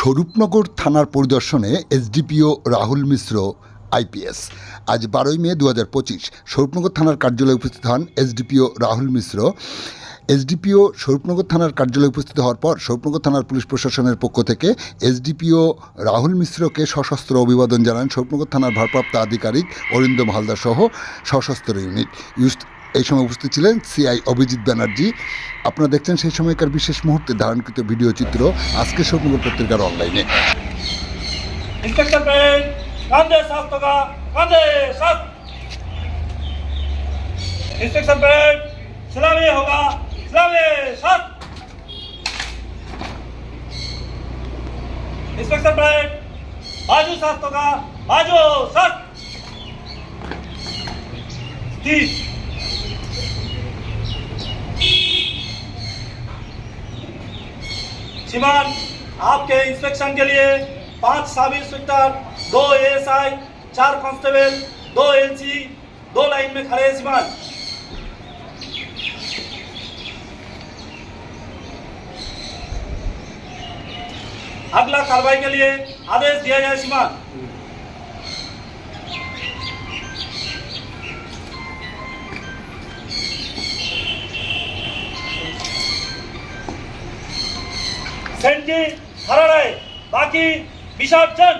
স্বরূপনগর থানার পরিদর্শনে এসডিপিও রাহুল মিশ্র আইপিএস। আজ 12 মে 2025 স্বরূপনগর থানার কার্যালয়ে উপস্থিত হন এসডিপিও রাহুল মিশ্র। এসডিপিও স্বরূপনগর থানার কার্যালয়ে উপস্থিত হওয়ার পর স্বরূপনগর থানার পুলিশ প্রশাসনের পক্ষ থেকে এসডিপিও রাহুল মিশ্রকে সশস্ত্র অভিবাদন জানান স্বরূপনগর থানার ভারপ্রাপ্ত আধিকারিক অরিন্দম হালদার সহ সশস্ত্র ইউনিট। এই সময় উপস্থিত ছিলেন সিআই অভিজিৎ ব্যানার্জি। আপনারা দেখছেন সেই সময়কার বিশেষ মুহূর্তে ধারণকৃত ভিডিও চিত্র আজকে স্বরূপনগর পত্রিকার অনলাইনে। सलामी होगा, सलामी साथ। इंस्पेक्टर ब्रांड बाजू साथ होगा, बाजू साथ। तीन श्रीमान, आपके इंस्पेक्शन के लिए 5 sub inspector, 2 ASI, 4 constable, 2 LC, 2 line में खड़े हैं श्रीमान। अगला कार्रवाई के लिए आदेश दिया जाए श्रीमान। सेंटी खड़ा रहे, बाकी विसर्जन।